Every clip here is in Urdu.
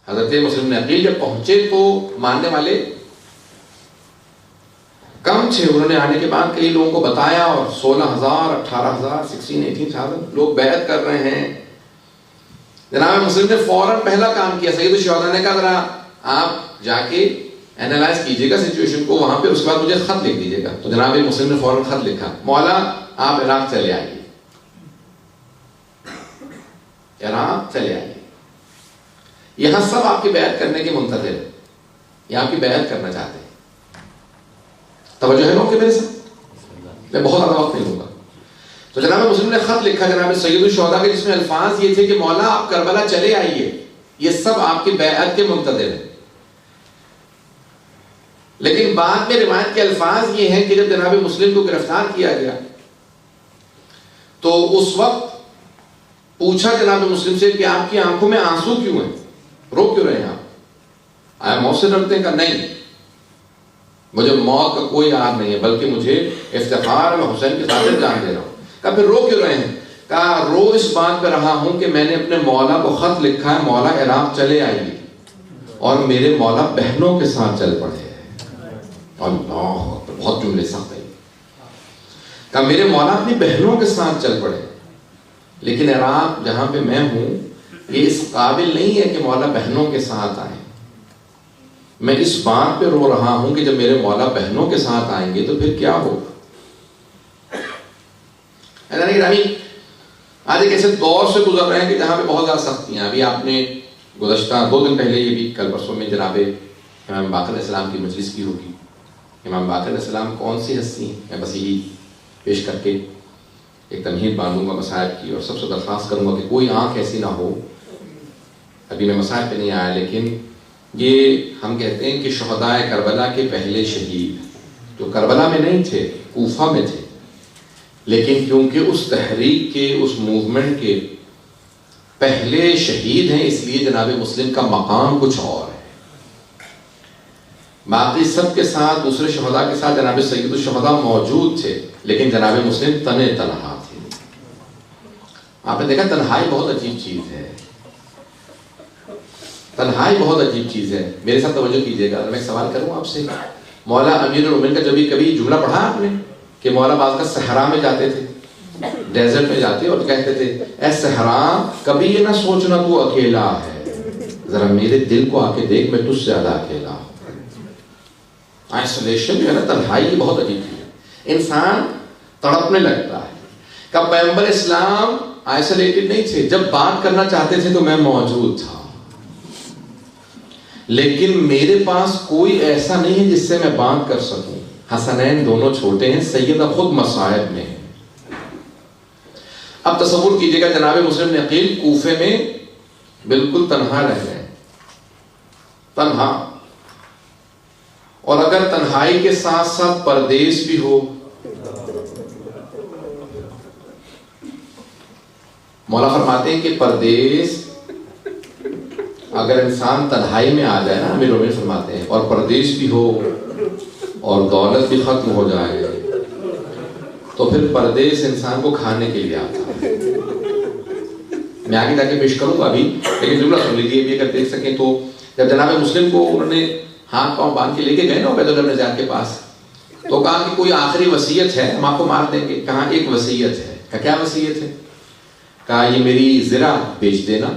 حضرت مسلم بن عقیل جب پہنچے تو ماننے والے کم تھے. انہوں نے آنے کے بعد کئی لوگوں کو بتایا اور 16,000 18,000 18,000 لوگ بیعت کر رہے ہیں. جناب مسلم نے فوراً پہلا کام کیا. سید الشہداء نے کہا ذرا آپ جا کے اینالائز کیجیے گا سچویشن کو وہاں پہ, اس کے بعد مجھے خط لکھ دیجیے گا. تو جناب مسلم نے فوراً خط لکھا, مولا آپ عراق چلے آئیے, عراق چلے آئیے, یہاں سب آپ کی بیعت کرنے کے منتظر ہیں, یہ آپ کی بیعت کرنا چاہتے ہیں. توجہ ہے لوگ کہ میرے ساتھ, میں بہت زیادہ وقت نہیں لوں گا. تو جناب مسلم نے خط لکھا جناب سید الشہداء کے, جس میں الفاظ یہ تھے کہ مولا آپ کربلا چلے آئیے, یہ سب آپ کی بیعت کے منتظر ہیں. لیکن بعد میں روایت کے الفاظ یہ ہیں کہ جب جناب مسلم کو گرفتار کیا گیا تو اس وقت پوچھا جناب مسلم سے کہ آپ کی آنکھوں میں آنسو کیوں ہیں, رو کیوں رہے ہیں آپ, آیا موت سے ڈرتے ہیں؟ کہ نہیں, مجھے موت کا کوئی یاد نہیں ہے, بلکہ مجھے افتخار میں حسین کی خاطر جان دے رہا ہوں. کہا پھر رو کیوں رہے ہیں؟ کہا رو اس بات پہ رہا ہوں کہ میں نے اپنے مولا کو خط لکھا ہے, مولا عراق چلے آئیے, اور میرے مولا بہنوں کے ساتھ چل پڑے ہیں. اللہ بہت جملے سخت ہے. کہا میرے مولا اپنی بہنوں کے ساتھ چل پڑے, لیکن عراق جہاں پہ میں ہوں یہ اس قابل نہیں ہے کہ مولا بہنوں کے ساتھ آئیں. میں اس بات پہ رو رہا ہوں کہ جب میرے مولا بہنوں کے ساتھ آئیں گے تو پھر کیا ہوگا. آج ایک ایسے دور سے گزر رہے ہیں کہ جہاں پہ بہت زیادہ سختیاں. ابھی آپ نے گزشتہ 2 دن پہلے, یہ بھی کل پرسوں میں جناب امام باقر علیہ السلام کی مجلس کی ہوگی. امام باقر علیہ السلام کون سی ہستی ہیں, میں بس یہی پیش کر کے ایک تمہید باندھوں گا مسائل کی, اور سب سے درخواست کروں گا کہ کوئی آنکھ ایسی نہ ہو. ابھی میں مسائل پہ نہیں آیا, لیکن یہ ہم کہتے ہیں کہ شہداء کربلا کے پہلے شہید جو کربلا میں نہیں تھے, کوفہ میں تھے, لیکن کیونکہ اس تحریک کے, اس موومنٹ کے پہلے شہید ہیں, اس لیے جناب مسلم کا مقام کچھ اور ہے. باقی سب کے ساتھ, دوسرے شہداء کے ساتھ جناب سید الشہداء موجود تھے, لیکن جناب مسلم تنے تنہا تھے. آپ نے دیکھا تنہائی بہت عجیب چیز ہے, تنہائی بہت عجیب چیز ہے. میرے ساتھ توجہ کیجیے گا. میں ایک سوال کروں آپ سے, مولا امیر المومنین کا کبھی جملہ پڑھا آپ نے کہ مولا بعض کا صحرا میں جاتے تھے, ڈیزرٹ میں جاتے اور کہتے تھے اے صحرا کبھی یہ نہ سوچنا تو اکیلا ہے, ذرا میرے دل کو آ کے دیکھ, میں تجھ سے زیادہ اکیلا ہوں. آئسولیشن جو ہے نا, تنہائی بہت عجیب چیز ہے, انسان تڑپنے لگتا ہے. کہ پیغمبر اسلام آئسولیٹڈ نہیں تھے, جب بات کرنا چاہتے تھے تو میں موجود تھا, لیکن میرے پاس کوئی ایسا نہیں ہے جس سے میں بات کر سکوں. حسنین دونوں چھوٹے ہیں, سیدہ خود مصائب میں ہے. اب تصور کیجئے گا جناب مسلم بن عقیل کوفے میں بالکل تنہا رہ گئے, تنہا, اور اگر تنہائی کے ساتھ ساتھ پردیس بھی ہو. مولا فرماتے ہیں کہ پردیس اگر انسان تنہائی میں آ جائے نا, امیر المومنین فرماتے ہیں, اور پردیس بھی ہو اور دولت بھی ختم ہو جائے, تو پھر پردیس انسان کو کھانے کے لیے آتا ہے. میں آگے جا کے پیش کروں گا ابھی, لیکن جملہ سن لیجیے بھی اگر دیکھ سکیں تو. جب جناب مسلم کو انہوں نے ہاتھ پاؤں باندھ کے لے کے گئے نا عبید اللہ بن زیاد کے پاس, تو کہا کہ کوئی آخری وصیت ہے, ہم آپ کو مار دیں گے. کہا ایک وصیت ہے. کہا کیا وصیت ہے؟ کہا یہ میری زرع بیچ دینا,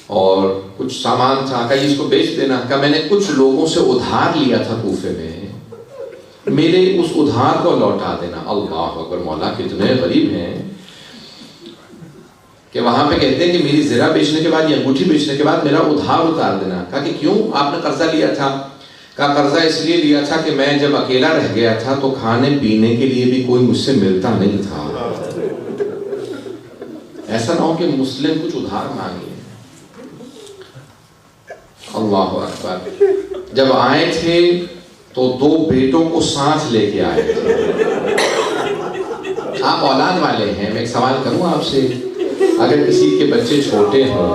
اور کچھ سامان تھا, کہا اس کو بیچ دینا. کہا میں نے کچھ لوگوں سے ادھار لیا تھا کوفے میں, میرے اس ادھار کو لوٹا دینا. اللہ اکبر, مولا کتنے غریب ہیں کہ وہاں پہ کہتے ہیں کہ میری زرع بیچنے کے بعد, یہ انگوٹھی بیچنے کے بعد میرا ادھار اتار دینا. کہا کہ کیوں, آپ نے قرضہ لیا تھا؟ کہا قرضہ اس لیے لیا تھا کہ میں جب اکیلا رہ گیا تھا تو کھانے پینے کے لیے بھی کوئی مجھ سے ملتا نہیں تھا. ایسا نہ ہو کہ مسلم کچھ ادھار مانگے. اللہ اکبر. جب آئے تھے تو 2 بیٹوں کو ساتھ لے کے آئے تھے. آپ اولاد والے ہیں, میں ایک سوال کروں آپ سے, اگر کسی کے بچے چھوٹے ہوں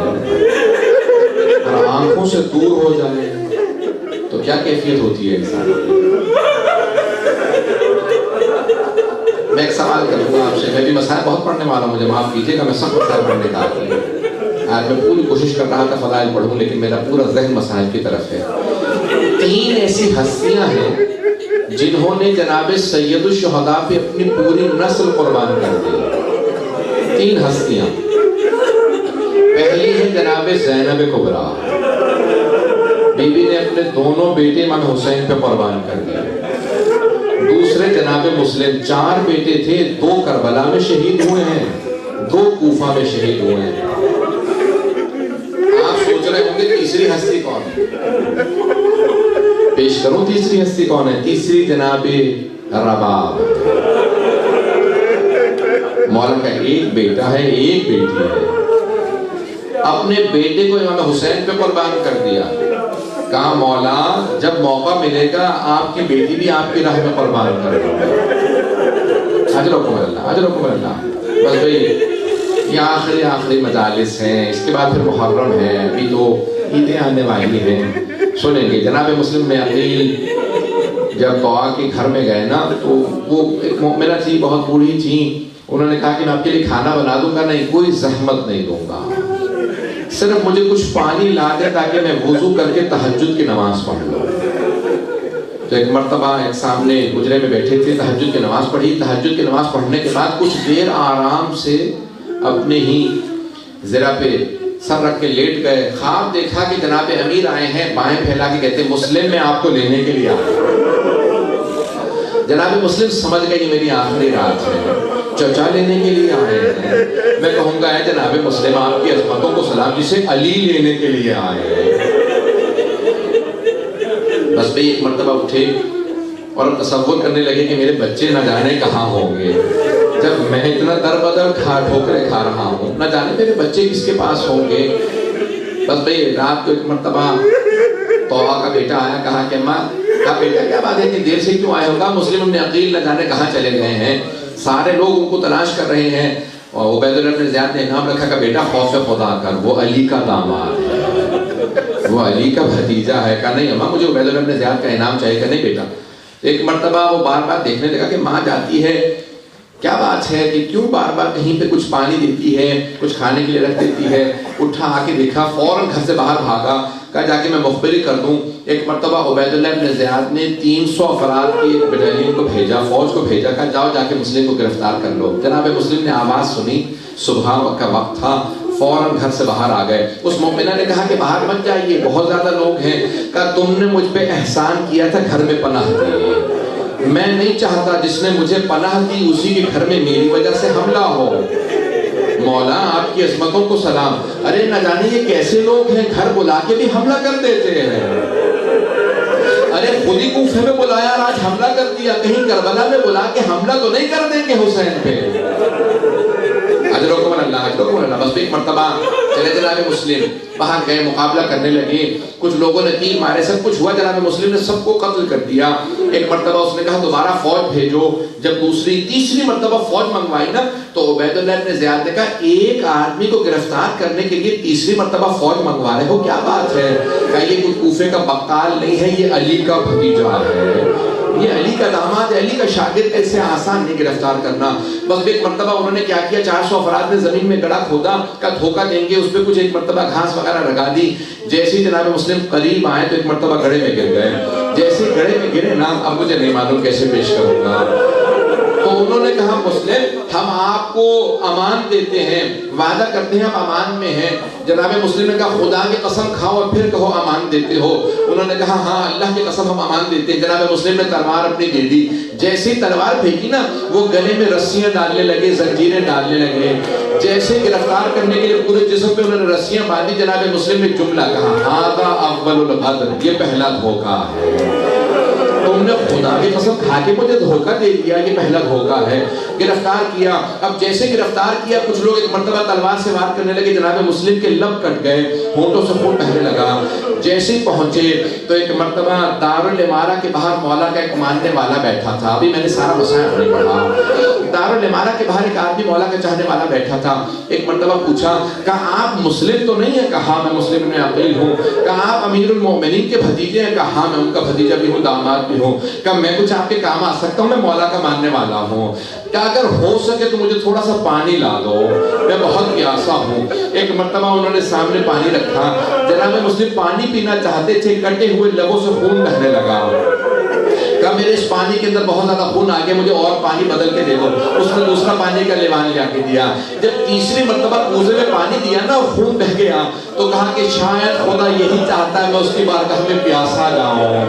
اور آنکھوں سے دور ہو جائے تو کیا کیفیت ہوتی ہے انسان کی؟ میں ایک سوال کروں گا آپ سے, میں بھی مسائل بہت پڑھنے والا ہوں, مجھے معاف کیجیے گا, میں سب مسائل پڑھنے کا آتی ہے. آج میں پوری کوشش کر رہا تھا فضائل پڑھوں لیکن میرا پورا ذہن مسائل کی طرف ہے. 3 ایسی ہستیاں ہیں جنہوں نے جناب سید الشہداء پہ اپنی پوری نسل قربان کر دی. 3 ہستیاں. پہلی ہے جناب زینب کبریٰ، بی بی نے اپنے دونوں بیٹے امام حسین پہ قربان کر دیا. دوسرے جناب مسلم، 4 بیٹے تھے، 2 کربلا میں شہید ہوئے ہیں، 2 کوفہ میں شہید ہوئے ہیں. آپ سوچ رہے ہوں گے تیسری ہستی کون ہے؟ پیش کروں تیسری ہستی کون ہے؟ تیسری جناب رباب. مولا کا ایک بیٹا ہے، ایک بیٹی ہے. اپنے بیٹے کو امام حسین پہ قربان کر دیا. کہا مولا جب موقع ملے گا آپ کی بیٹی بھی آپ کی راہ میں قربان کر دوں گا. اجرکم اللہ، اجرکم اللہ. بس بھئی یہ آخری مجالس ہیں، اس کے بعد پھر محرم ہے، ابھی تو عیدیں آنے والی ہیں. سنیں گے جناب مسلم میں عقیل جب طوا کے گھر میں گئے نا تو وہ ایک مومنہ تھی، بہت بوڑھی تھی. انہوں نے کہا کہ میں آپ کے لیے کھانا بنا دوں گا، نہیں کوئی زحمت نہیں دوں گا، صرف مجھے کچھ پانی لا دے تاکہ میں وضو کر کے تہجد کی نماز پڑھ لوں. تو ایک مرتبہ ایک سامنے حجرے میں بیٹھے تھے، تہجد کی نماز پڑھی. تہجد کی نماز پڑھنے کے بعد کچھ دیر آرام سے اپنے ہی زرہ پہ سر رکھ کے لیٹ گئے. خواب دیکھا کہ جناب امیر آئے ہیں، بائیں پھیلا کے کہتے مسلم میں آپ کو لینے کے لیے آیا. جناب مسلم سمجھ گئے یہ میری آخری رات ہے، چچا لینے کے لیے آئے ہیں. میں کہوں گا اے جناب مسلم آپ کی عظمتوں کو سلام، جسے علی لینے کے لیے آئے ہیں. بس بھئی ایک مرتبہ اٹھے اور تصور کرنے لگے کہ میرے بچے نہ جانے کہاں ہوں گے. جب میں اتنا در بدر ٹھوکرے کھا رہا ہوں، نہ جانے میرے بچے کس کے پاس ہوں گے. بس بھئی رات کو ایک مرتبہ طوا کا بیٹا آیا، کہا کہ ماں کہا بیٹا کیا بات ہے اتنی دیر سے کیوں آئے ہوگا؟ مسلم ابن عقیل نہ جانے کہاں چلے گئے ہیں، سارے لوگ ان کو تلاش کر رہے ہیں. اور عبید اللہ بن زیاد نے انعام رکھا کہ بیٹا خوف خدا کر، وہ علی کا داماد ہے، وہ علی کا بھتیجا ہے. کہا نہیں اماں مجھے عبید اللہ بن زیاد کا انعام چاہیے. کہ نہیں بیٹا. ایک مرتبہ وہ بار بار دیکھنے لگا کہ ماں جاتی ہے، کیا بات ہے کہ کیوں بار بار کہیں پہ کچھ پانی دیتی ہے، کچھ کھانے کے لیے رکھ دیتی ہے. اٹھا آ کے دیکھا، فوراً گھر سے باہر بھاگا. کہا جا کے میں مخبری کر دوں. ایک مرتبہ عبید اللہ بن زیاد نے 300 افراد کی ایک بٹالین کو بھیجا، فوج کو بھیجا. کہا جاؤ جا کے مسلم کو گرفتار کر لو. جناب مسلم نے آواز سنی، صبح کا وقت تھا، فوراً گھر سے باہر آ گئے. اس مومنہ نے کہا کہ باہر مت جائیے، بہت زیادہ لوگ ہیں. کہا تم نے مجھ پہ احسان کیا تھا، گھر میں پناہ دی. میں نہیں چاہتا جس نے مجھے پناہ دی اسی کے گھر میں میری وجہ سے حملہ ہو. مولا آپ کی عظمتوں کو سلام. ارے نہ جانے یہ کیسے لوگ ہیں، گھر بلا کے بھی حملہ کر دیتے ہیں. ارے خود ہی کوفے میں بلایا اور آج حملہ کر دیا، کہیں کربلا میں بلا کے حملہ تو نہیں کر دیں گے حسین پہ. اجرکم اللہ، اجرکم اللہ. بس ایک مرتبہ چلے جناب مسلم باہر گئے، مقابلہ کرنے لگے. کچھ لوگوں نے تیر مارے، سب کچھ ہوا. جناب مسلم نے سب کو قتل کر دیا. ایک مرتبہ اس نے کہا دوبارہ فوج بھیجو. جب دوسری تیسری مرتبہ فوج منگوائی نا تو عبید اللہ بن زیاد نے کہا ایک آدمی کو گرفتار کرنے کے لیے تیسری مرتبہ فوج منگوا رہے ہو، کیا بات ہے؟ کہا یہ کوئی کوفے کا بقال نہیں ہے، یہ علی کا بھتیجا ہے، یہ علی کا داماد ہے، علی کا شاگرد. ایسے آسان نہیں گرفتار کرنا. بس ایک مرتبہ انہوں نے کیا کیا، 400 افراد نے زمین میں گڑھا کھودا. کا دھوکہ دیں گے، اس پہ کچھ ایک مرتبہ گھاس وغیرہ لگا دی. جیسے ہی جناب مسلم قریب آئے تو ایک مرتبہ گڑھے میں گر گئے. جیسے گڑھے میں گرے نا، اب مجھے نہیں معلوم کیسے پیش کروں گا. تو انہوں نے کہا مسلم ہم آپ کو امان دیتے ہیں، وعدہ کرتے ہیں ہم امان میں ہیں. جناب مسلم نے کہا خدا کی قسم کھاؤ اور پھر کہو امان دیتے ہو. انہوں نے کہا ہاں اللہ کی قسم ہم امان دیتے ہیں. جناب مسلم نے تلوار اپنی دے دی. جیسے تلوار پھینکی نا وہ گلے میں رسیاں ڈالنے لگے، زنجیریں ڈالنے لگے. جیسے گرفتار کرنے کے لیے پورے جسم پہ انہوں نے رسیاں باندھی. جناب مسلم نے جملہ کہا ھذا اول الغدر، یہ پہلا دھوکہ ہے. تم نے خدا کی قسم کھا کے مجھے دھوکہ دے دیا، یہ پہلا دھوکہ ہے. گرفتار کیا. اب جیسے گرفتار کیا کچھ لوگ ایک مرتبہ تلوار سے وار کرنے لگے. جناب مسلم کے لب کٹ گئے، ہونٹوں سے خون بہنے لگا. جیسے ہی پہنچے تو ایک مرتبہ دارالامارہ کے باہر مولا کا ایک ماننے والا بیٹھا تھا. ابھی میں نے سارا مسائل نہیں پڑھا. دارالعمارہ کے باہر ایک آدمی مولا کا چاہنے والا بیٹھا تھا. ایک مرتبہ پوچھا, کہا آپ مسلم تو نہیں ہیں؟ کہا میں مسلم ابن عقیل ہوں. کہا آپ امیر المومنین کے بھتیجے ہیں؟ کہا میں ان کا بھتیجا بھی ہوں, داماد بھی ہوں. کہا میں کچھ آپ کے کام آ سکتا ہوں؟ میں مولا کا ماننے والا ہوں. کہ اگر ہو سکے تو مجھے تھوڑا سا پانی لا دو, میں بہت پیاسا ہوں. ایک مرتبہ انہوں نے سامنے پانی رکھا. جناب مسلم پانی پینا چاہتے تھے, کٹے ہوئے لبوں سے خون بہنے لگا. کہا میرے اس پانی کے اندر بہت زیادہ خون آ گیا, مجھے اور پانی بدل کے دے دو. اس نے دوسرا پانی کا لیوان لے کے دیا. جب تیسری مرتبہ کوزے میں پانی دیا نا, خون بہ گیا, تو کہا کہ شاید خدا یہی چاہتا ہے میں اس کی بارگاہ میں پیاسا جاؤں.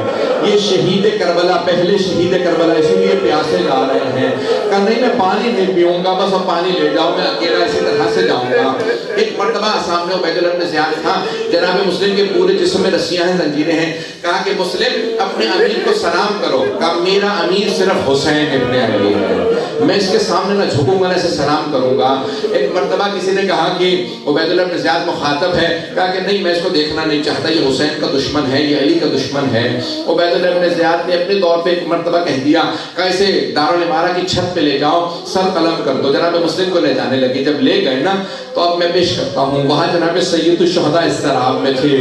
یہ شہید کربلا, پہلے شہید کربلا, اسی لیے پیاسے جا رہے ہیں. کہا نہیں میں پانی نہیں پیوں گا, بس اب پانی لے جاؤ, میں اکیلا اسی طرح سے جاؤں گا. ایک مرتبہ سامنے عبید اللہ بن زیاد تھا. جناب مسلم کے پورے جسم میں رسیاں ہیں, زنجیریں ہیں. کہا کہ مسلم اپنے امیر کو سلام کرو. کہا میرا امیر صرف حسین ابن علی ہے, میں اس کے سامنے نہ جھکوں گا نہ اسے سلام کروں گا. ایک مرتبہ کسی نے کہا کہ عبید اللہ بن زیاد مخاطب ہے. کہا کہ نہیں میں اس کو دیکھنا نہیں چاہتا, یہ حسین کا دشمن ہے, یہ علی کا دشمن ہے. عبید اللہ بن زیاد نے اپنے طور پہ ایک مرتبہ کہہ دیا, کہا اسے دارالعمارہ کی چھت پہ لے جاؤ, سر قلم کر دو. جناب مسلم کو لے جانے لگے. جب لے گئے نا تو اب میں پیش کرتا ہوں, وہاں جناب سید الشہداء اضطراب میں تھے.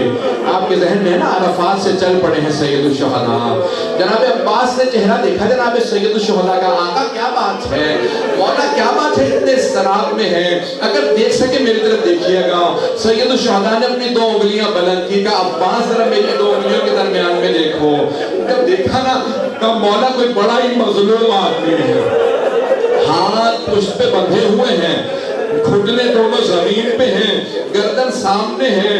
آپ کے ذہن میں ہے نا عرفات سے چل پڑے ہیں سید الشہداء. جناب عباس نے چہرہ دیکھا جناب سید الشہداء کا. آقا کیا بات ہے, مولا کیا بات ہے, اتنے اضطراب میں ہے, اگر دیکھ سکے میری طرف دیکھیے گا. سید الشہداء نے اپنی 2 انگلیاں بلند کی. کہا عباس ذرا میری 2 انگلیوں کے درمیان میں دیکھو. جب دیکھا نا کہا مولا کوئی بڑا ہی مظلوم آدمی ہے, ہاتھ پشت پہ بندھے ہوئے ہیں, گھٹنے دونوں زمین پہ ہیں, گردن سامنے ہے,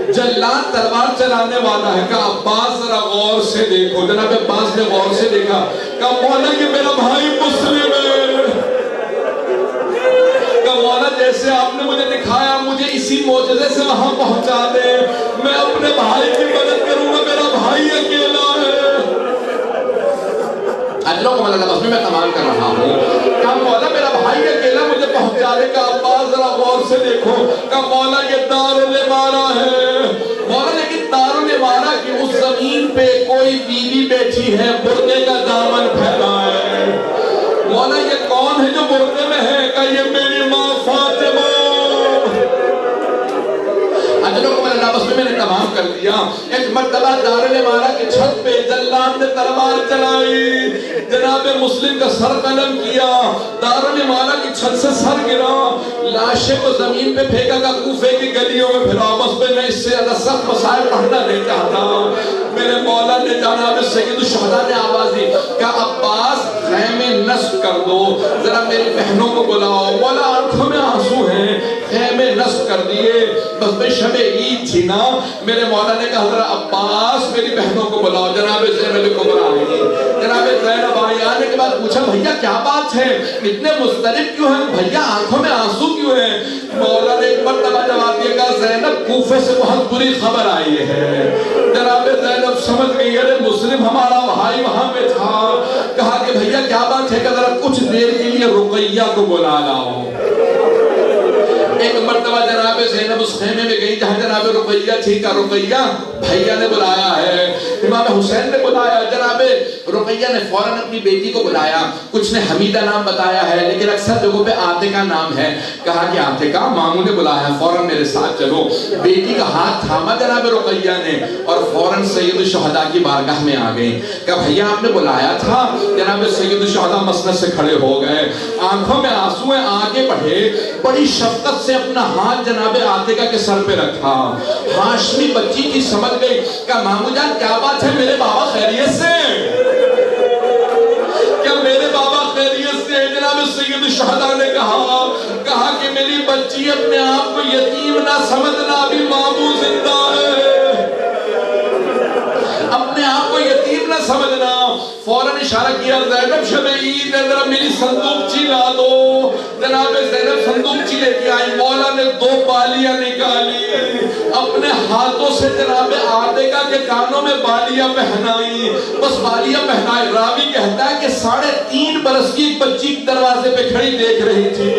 جلاد تلوار چلانے والا ہے. کہا عباس ذرا غور سے دیکھو. جناب عباس نے غور سے دیکھا. کہا مولا یہ میرا بھائی مسلم ہے. کہا مولا جیسے آپ نے مجھے دکھایا مجھے اسی معجزے سے وہاں پہنچا دے, میں اپنے بھائی کی مدد کروں گا, میرا بھائی اکیلا ہے. اجلوں کو اللہ بس میں تمام کر رہا ہوں. کہا مولا میرا بھائی اکیلا مجھے پہنچا دے. کہا عباس ذرا غور سے دیکھو. کہا مولا یہ دارالعمارہ ہے. مولا لیکن دارالعمارہ کی اس زمین پہ کوئی بیوی بیٹھی ہے, بردے کا دامن پھیلا ہے. مولا یہ کون ہے جو بردے میں ہے؟ کہا یہ میری ماں فاطمہ. اجلوں کو اللہ بس میں نے تمام کر دیا. ایک مرتبہ دارالعمارہ کی چھت پہ جلاد نے تلوار چلائی, جناب مسلم کا سر قلم کیا, دارالعمارہ کی چھت سے سر گرا, لاشیں کو زمین پہ پھینکا. کا کوفے کی گلیوں میں پھرا. بس میں اس سے زیادہ سخت مسائل پڑھنا نہیں چاہتا. میرے مولا نے جناب سید الشہداء نے آواز دی, کہا عباس خیمے نصب کر دو, ذرا میری بہنوں کو بلاؤ. مولا آنکھوں میں آنسو ہیں, خیمے نصب کر دیے. بس میں شب عید تھی نا, میرے مولا نے کہا ذرا عباس میری بہنوں کو بلاؤ. جناب زینب کو بلائیں. جناب زینب آئی. آنے کے بعد پوچھا بھیا کیا بات ہے, اتنے مضطرب کیوں ہیں بھیا, آنکھوں میں آنسو کیوں ہیں؟ مولا نے ایک مرتبہ جواب دیا, کہا زینب کوفے سے بہت بری خبر آئی ہے. جناب زینب سمجھ گئی ارے مسلم ہمارا بھائی وہاں پہ تھا. کہا کہ بھیا کیا بات ہے؟ کہ ذرا کچھ دیر کے لیے رقیہ کو بلا لاؤ. ایک مرتبہ جناب زینب اس خیمے میں گئی جہاں جناب رقیہ تھی. کا رقیہ بھیا نے بلایا ہے, امام حسین نے بلایا. جناب رقیہ نے فوراً اپنی بیٹی کو بلایا. کچھ نے حمیدہ نام بتایا ہے لیکن اکثر جگہوں پہ عاتقہ نام ہے. کہا کہ عاتقہ ماموں نے بلایا, فوراً میرے ساتھ چلو. بیٹی کا ہاتھ تھاما جناب رقیہ نے اور فوراً سید الشہداء کی بارگاہ میں آ گئی. کہا بھیا آپ نے بلایا تھا. جناب سید الشہداء مسند سے کھڑے ہو گئے, آنکھوں میں آنسو ہیں, آگے بڑھے, بڑی شفقت سے اپنا ہاتھ جناب عاتقہ کے سر پہ رکھا. ہاشمی بچی کی سمجھ گئی. کہا مامو جان کیا بات ہے, میرے بابا خیریت سے؟ کیا میرے بابا خیریت سے؟ جناب سید الشہداء نے کہا کہ میری بچی اپنے آپ کو یتیم نہ سمجھنا, ابھی مامو زندہ ہے, اپنے آپ کو یتیم نہ سمجھنا. فوراً اشارہ کیا زینب شب عید ہے, ذرا میری صندوقچی لا دو. جناب زینب صندوقچی لے کے آئی. مولا نے 2 بالیاں نکالی, اپنے ہاتھوں سے جناب عاتقہ کے کانوں میں بالیاں پہنائی. بس بالیاں پہنائی. راوی کہتا ہے کہ 3.5 برس کی ایک بچی دروازے پہ کھڑی دیکھ رہی تھی,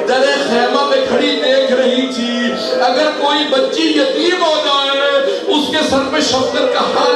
درے خیمہ پہ کھڑی دیکھ رہی تھی. اگر کوئی بچی یتیم ہو جائے اس کے سر پہ شفقت کا ہاتھ